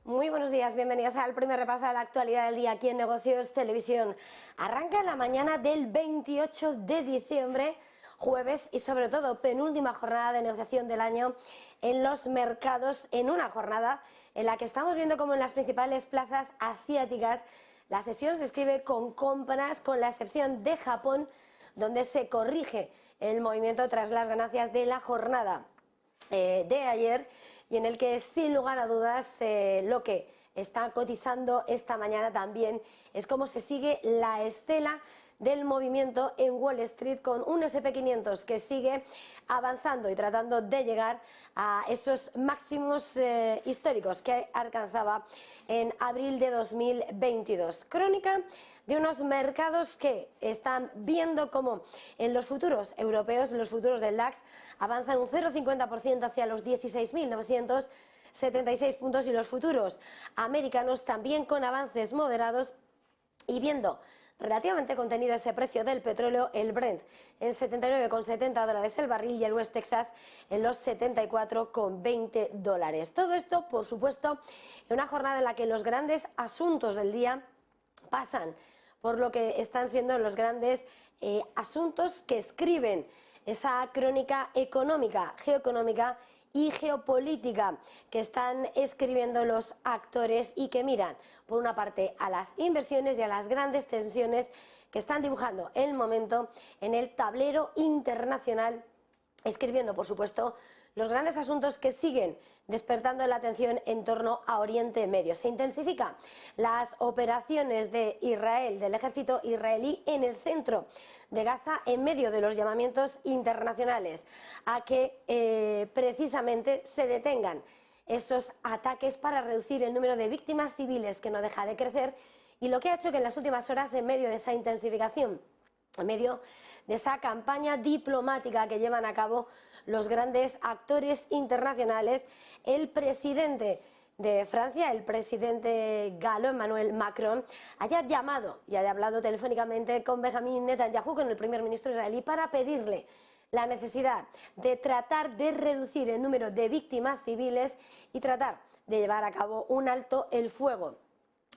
Muy buenos días, bienvenidos al primer repaso de la actualidad del día aquí en Negocios Televisión. Arranca la mañana del 28 de diciembre, jueves, y sobre todo penúltima jornada de negociación del año en los mercados, en una jornada en la que estamos viendo como en las principales plazas asiáticas la sesión se escribe con compras, con la excepción de Japón, donde se corrige el movimiento tras las ganancias de la jornada de ayer, y en el que sin lugar a dudas lo que está cotizando esta mañana también es cómo se sigue la estela del movimiento en Wall Street, con un S&P 500 que sigue avanzando y tratando de llegar a esos máximos históricos que alcanzaba en abril de 2022. Crónica de unos mercados que están viendo cómo en los futuros europeos, en los futuros del DAX, avanzan un 0,50% hacia los 16.976 puntos, y los futuros americanos también con avances moderados, y viendo relativamente contenido ese precio del petróleo, el Brent en $79,70 el barril y el West Texas en los $74,20. Todo esto, por supuesto, en una jornada en la que los grandes asuntos del día pasan por lo que están siendo los grandes asuntos que escriben esa crónica económica, geoeconómica y geopolítica que están escribiendo los actores, y que miran por una parte a las inversiones y a las grandes tensiones que están dibujando el momento en el tablero internacional, escribiendo por supuesto los grandes asuntos que siguen despertando la atención en torno a Oriente Medio. Se intensifican las operaciones de Israel, del ejército israelí en el centro de Gaza, en medio de los llamamientos internacionales a que precisamente se detengan esos ataques para reducir el número de víctimas civiles, que no deja de crecer, y lo que ha hecho que en las últimas horas, en medio de esa intensificación, en medio de esa campaña diplomática que llevan a cabo los grandes actores internacionales, el presidente de Francia, el presidente galo Emmanuel Macron, haya llamado y haya hablado telefónicamente con Benjamin Netanyahu, con el primer ministro israelí, para pedirle la necesidad de tratar de reducir el número de víctimas civiles y tratar de llevar a cabo un alto el fuego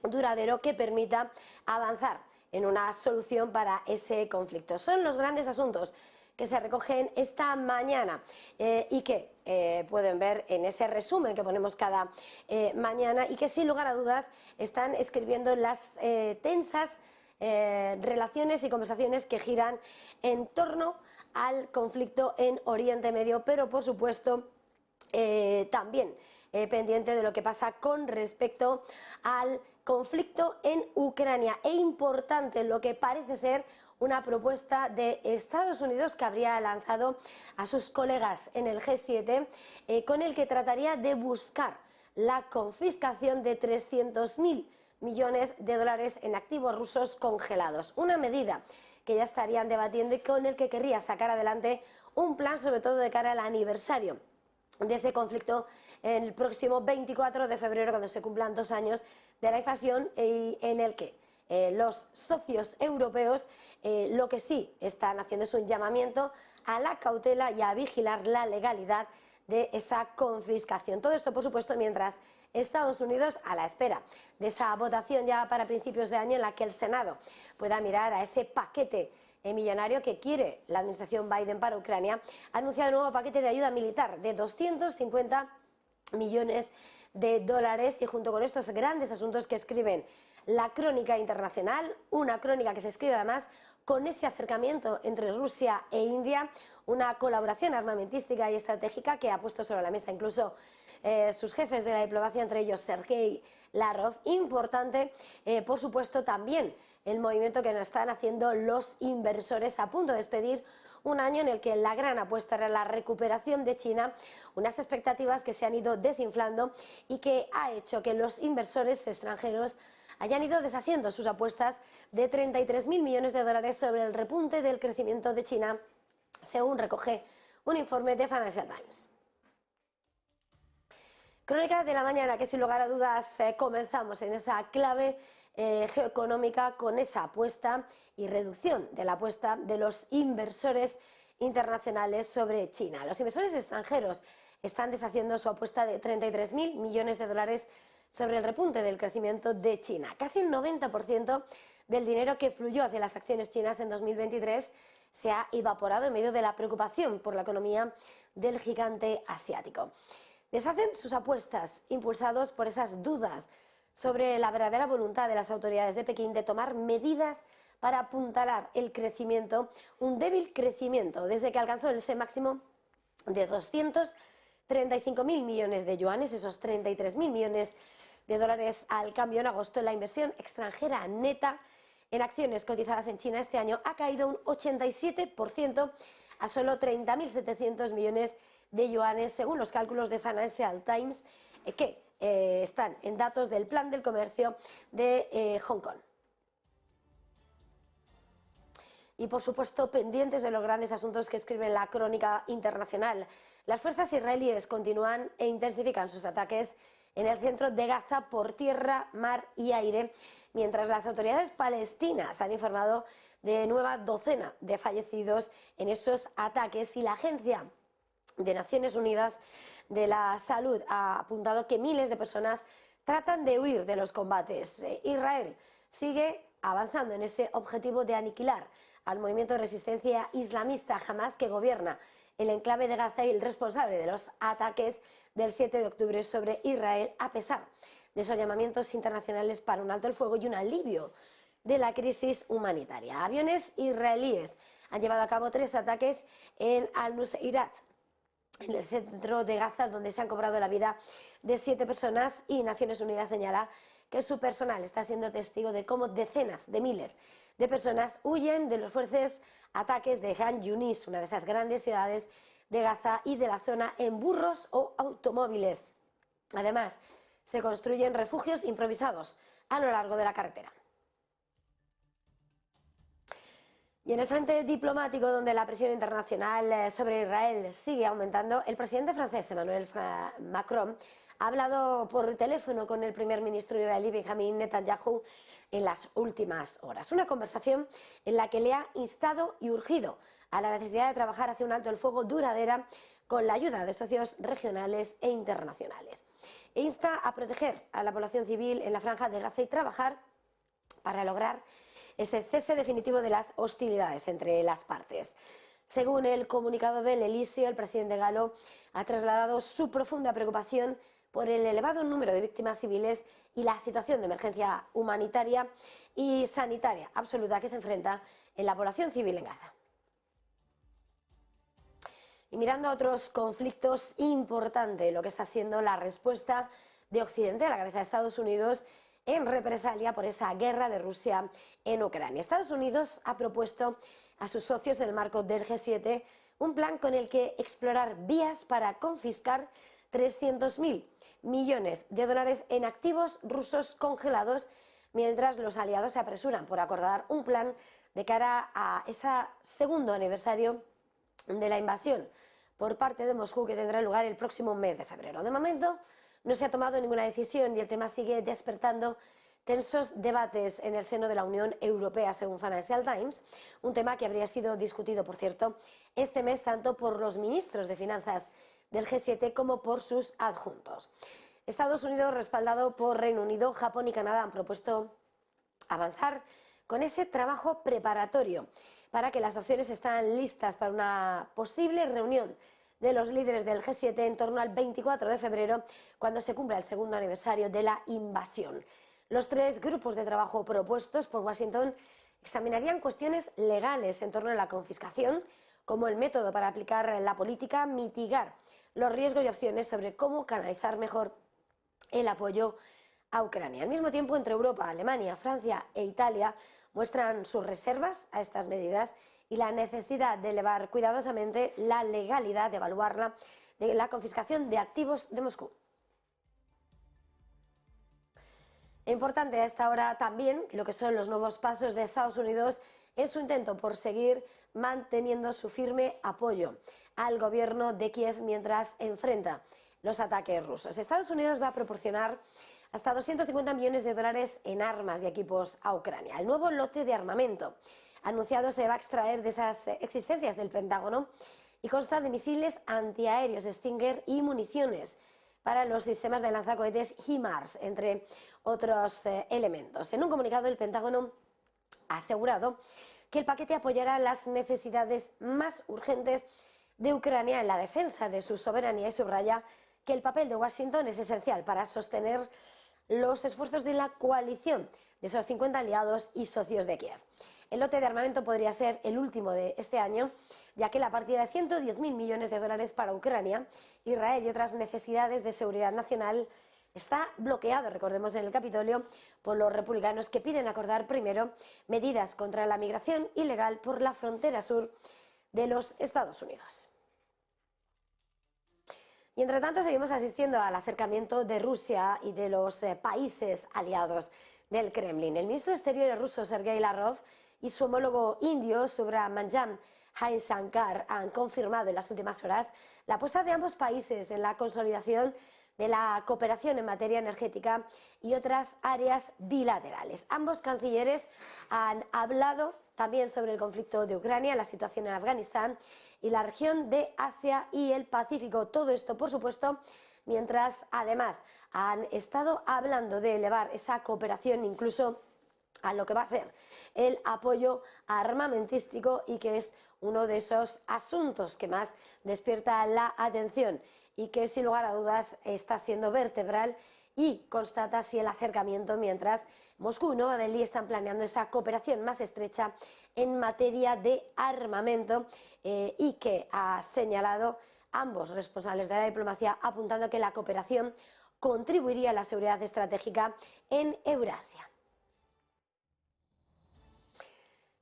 duradero que permita avanzar en una solución para ese conflicto. Son los grandes asuntos que se recogen esta mañana y que pueden ver en ese resumen que ponemos cada mañana, y que sin lugar a dudas están escribiendo las tensas relaciones y conversaciones que giran en torno al conflicto en Oriente Medio, pero por supuesto también pendiente de lo que pasa con respecto al conflicto en Ucrania, e importante lo que parece ser una propuesta de Estados Unidos que habría lanzado a sus colegas en el G7, con el que trataría de buscar la confiscación de 300.000 millones de dólares en activos rusos congelados, una medida que ya estarían debatiendo y con el que querría sacar adelante un plan, sobre todo de cara al aniversario de ese conflicto el próximo 24 de febrero, cuando se cumplan 2 años de la invasión, y en el que los socios europeos lo que sí están haciendo es un llamamiento a la cautela y a vigilar la legalidad de esa confiscación. Todo esto, por supuesto, mientras Estados Unidos, a la espera de esa votación ya para principios de año en la que el Senado pueda mirar a ese paquete millonario que quiere la administración Biden para Ucrania, ha anunciado un nuevo paquete de ayuda militar de 250 millones de dólares, y junto con estos grandes asuntos que escriben la crónica internacional, una crónica que se escribe además con ese acercamiento entre Rusia e India, una colaboración armamentística y estratégica que ha puesto sobre la mesa incluso sus jefes de la diplomacia, entre ellos Sergei Lavrov. Importante, por supuesto, también el movimiento que nos están haciendo los inversores, a punto de despedir un año en el que la gran apuesta era la recuperación de China, unas expectativas que se han ido desinflando y que ha hecho que los inversores extranjeros hayan ido deshaciendo sus apuestas de 33.000 millones de dólares sobre el repunte del crecimiento de China, según recoge un informe de Financial Times. Crónica de la mañana que sin lugar a dudas comenzamos en esa clave geoeconómica, con esa apuesta y reducción de la apuesta de los inversores internacionales sobre China. Los inversores extranjeros están deshaciendo su apuesta de 33.000 millones de dólares sobre el repunte del crecimiento de China. Casi el 90% del dinero que fluyó hacia las acciones chinas en 2023 se ha evaporado en medio de la preocupación por la economía del gigante asiático. Deshacen sus apuestas, impulsados por esas dudas sobre la verdadera voluntad de las autoridades de Pekín de tomar medidas para apuntalar el crecimiento, un débil crecimiento desde que alcanzó ese máximo de 235.000 millones de yuanes, esos 33.000 millones de dólares al cambio en agosto. La inversión extranjera neta en acciones cotizadas en China este año ha caído un 87% a solo 30.700 millones de yuanes, según los cálculos de Financial Times, que están en datos del Plan del Comercio de Hong Kong. Y, por supuesto, pendientes de los grandes asuntos que escribe la crónica internacional, las fuerzas israelíes continúan e intensifican sus ataques en el centro de Gaza por tierra, mar y aire, mientras las autoridades palestinas han informado de nueva docena de fallecidos en esos ataques, y la Agencia de Naciones Unidas de la Salud ha apuntado que miles de personas tratan de huir de los combates. Israel sigue avanzando en ese objetivo de aniquilar al movimiento de resistencia islamista Hamas, que gobierna el enclave de Gaza y el responsable de los ataques del 7 de octubre sobre Israel, a pesar de esos llamamientos internacionales para un alto el fuego y un alivio de la crisis humanitaria. Aviones israelíes han llevado a cabo 3 ataques en Al-Nuseirat, en el centro de Gaza, donde se han cobrado la vida de 7 personas, y Naciones Unidas señala que su personal está siendo testigo de cómo decenas de miles de personas huyen de los fuertes ataques de Han Yunis, una de esas grandes ciudades de Gaza, y de la zona en burros o automóviles. Además, se construyen refugios improvisados a lo largo de la carretera. Y en el frente diplomático, donde la presión internacional sobre Israel sigue aumentando, el presidente francés Emmanuel Macron ha hablado por teléfono con el primer ministro israelí Benjamin Netanyahu en las últimas horas. Una conversación en la que le ha instado y urgido a la necesidad de trabajar hacia un alto el fuego duradera con la ayuda de socios regionales e internacionales. E insta a proteger a la población civil en la franja de Gaza y trabajar para lograr ese cese definitivo de las hostilidades entre las partes. Según el comunicado del Elíseo, el presidente galo ha trasladado su profunda preocupación por el elevado número de víctimas civiles y la situación de emergencia humanitaria y sanitaria absoluta que se enfrenta en la población civil en Gaza. Y mirando a otros conflictos, importante lo que está siendo la respuesta de Occidente, a la cabeza de Estados Unidos, en represalia por esa guerra de Rusia en Ucrania. Estados Unidos ha propuesto a sus socios en el marco del G7 un plan con el que explorar vías para confiscar 300.000 millones de dólares en activos rusos congelados, mientras los aliados se apresuran por acordar un plan de cara a ese segundo aniversario de la invasión por parte de Moscú, que tendrá lugar el próximo mes de febrero. De momento no se ha tomado ninguna decisión y el tema sigue despertando tensos debates en el seno de la Unión Europea, según Financial Times, un tema que habría sido discutido, por cierto, este mes tanto por los ministros de Finanzas del G7 como por sus adjuntos. Estados Unidos, respaldado por Reino Unido, Japón y Canadá, han propuesto avanzar con ese trabajo preparatorio para que las opciones están listas para una posible reunión de los líderes del G7 en torno al 24 de febrero, cuando se cumpla el segundo aniversario de la invasión. Los 3 grupos de trabajo propuestos por Washington examinarían cuestiones legales en torno a la confiscación, como el método para aplicar la política, mitigar los riesgos y opciones sobre cómo canalizar mejor el apoyo a Ucrania. Al mismo tiempo, entre Europa, Alemania, Francia e Italia muestran sus reservas a estas medidas y la necesidad de elevar cuidadosamente la legalidad, de evaluarla, de la confiscación de activos de Moscú. Importante a esta hora también lo que son los nuevos pasos de Estados Unidos en su intento por seguir manteniendo su firme apoyo al gobierno de Kiev mientras enfrenta los ataques rusos. Estados Unidos va a proporcionar hasta 250 millones de dólares en armas y equipos a Ucrania. El nuevo lote de armamento anunciado se va a extraer de esas existencias del Pentágono y consta de misiles antiaéreos Stinger y municiones para los sistemas de lanzacohetes HIMARS, entre otros elementos. En un comunicado, el Pentágono ha asegurado que el paquete apoyará las necesidades más urgentes de Ucrania en la defensa de su soberanía y subraya que el papel de Washington es esencial para sostener los esfuerzos de la coalición de esos 50 aliados y socios de Kiev. El lote de armamento podría ser el último de este año, ya que la partida de 110.000 millones de dólares para Ucrania, Israel y otras necesidades de seguridad nacional está bloqueado, recordemos, en el Capitolio por los republicanos que piden acordar primero medidas contra la migración ilegal por la frontera sur de los Estados Unidos. Y entre tanto seguimos asistiendo al acercamiento de Rusia y de los países aliados del Kremlin. El ministro de Exteriores ruso, Sergei Lavrov, y su homólogo indio, Subrahmanyam Jaishankar, han confirmado en las últimas horas la apuesta de ambos países en la consolidación de la cooperación en materia energética y otras áreas bilaterales. Ambos cancilleres han hablado también sobre el conflicto de Ucrania, la situación en Afganistán y la región de Asia y el Pacífico. Todo esto, por supuesto, mientras además han estado hablando de elevar esa cooperación incluso a lo que va a ser el apoyo armamentístico y que es uno de esos asuntos que más despierta la atención y que sin lugar a dudas está siendo vertebral y constata así el acercamiento mientras Moscú y Nueva Delhi están planeando esa cooperación más estrecha en materia de armamento y que ha señalado ambos responsables de la diplomacia apuntando a que la cooperación contribuiría a la seguridad estratégica en Eurasia.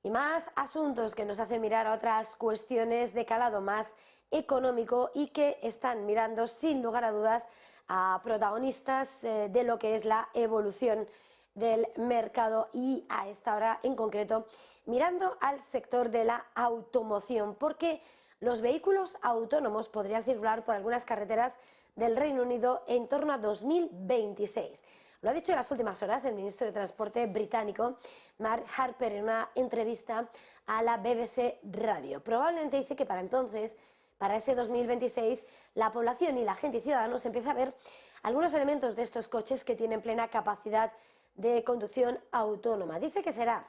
Y más asuntos que nos hacen mirar a otras cuestiones de calado más económico y que están mirando sin lugar a dudas a protagonistas de lo que es la evolución del mercado y a esta hora en concreto mirando al sector de la automoción, porque los vehículos autónomos podrían circular por algunas carreteras del Reino Unido en torno a 2026. Lo ha dicho en las últimas horas el ministro de Transporte británico, Mark Harper, en una entrevista a la BBC Radio. Probablemente dice que para entonces, para ese 2026, la población y la gente y ciudadanos empieza a ver algunos elementos de estos coches que tienen plena capacidad de conducción autónoma. Dice que será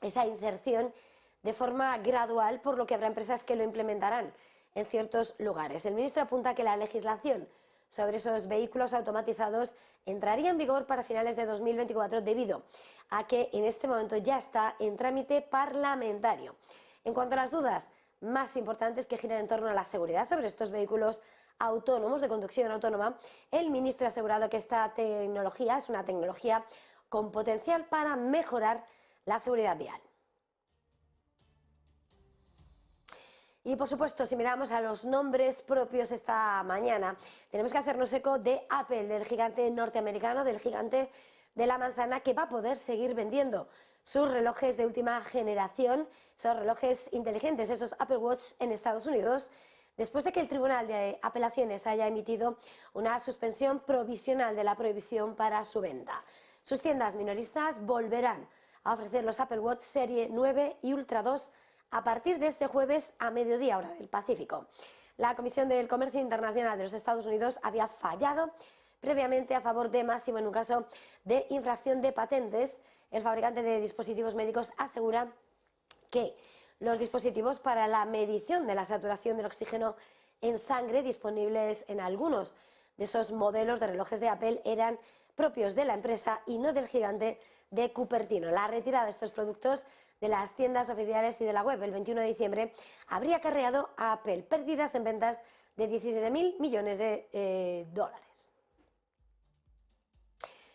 esa inserción de forma gradual, por lo que habrá empresas que lo implementarán en ciertos lugares. El ministro apunta que la legislación sobre esos vehículos automatizados entraría en vigor para finales de 2024 debido a que en este momento ya está en trámite parlamentario. En cuanto a las dudas más importantes que giran en torno a la seguridad sobre estos vehículos autónomos de conducción autónoma, el ministro ha asegurado que esta tecnología es una tecnología con potencial para mejorar la seguridad vial. Y por supuesto, si miramos a los nombres propios esta mañana, tenemos que hacernos eco de Apple, del gigante norteamericano, del gigante de la manzana, que va a poder seguir vendiendo sus relojes de última generación, esos relojes inteligentes, esos Apple Watch en Estados Unidos, después de que el Tribunal de Apelaciones haya emitido una suspensión provisional de la prohibición para su venta. Sus tiendas minoristas volverán a ofrecer los Apple Watch Serie 9 y Ultra 2 a partir de este jueves a mediodía hora del Pacífico. La Comisión del Comercio Internacional de los Estados Unidos había fallado previamente a favor de Máximo en un caso de infracción de patentes. El fabricante de dispositivos médicos asegura que los dispositivos para la medición de la saturación del oxígeno en sangre disponibles en algunos de esos modelos de relojes de Apple eran propios de la empresa y no del gigante de Cupertino. La retirada de estos productos de las tiendas oficiales y de la web el 21 de diciembre habría acarreado a Apple pérdidas en ventas de 17.000 millones de dólares.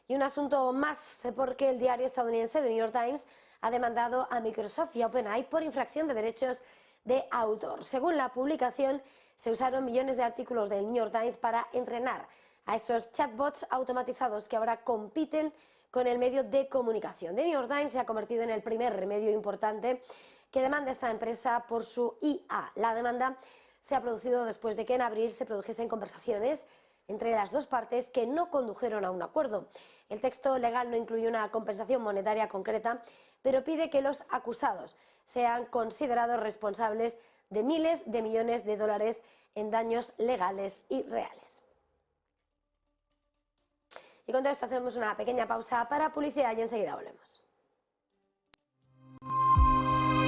Y un asunto más, porque el diario estadounidense The New York Times ha demandado a Microsoft y a OpenAI por infracción de derechos de autor. Según la publicación, se usaron millones de artículos del New York Times para entrenar a esos chatbots automatizados que ahora compiten con el medio de comunicación. The New York Times se ha convertido en el primer medio importante que demanda a esta empresa por su IA. La demanda se ha producido después de que en abril se produjesen conversaciones entre las dos partes que no condujeron a un acuerdo. El texto legal no incluye una compensación monetaria concreta, pero pide que los acusados sean considerados responsables de miles de millones de dólares en daños legales y reales. Y con todo esto hacemos una pequeña pausa para publicidad y enseguida volvemos.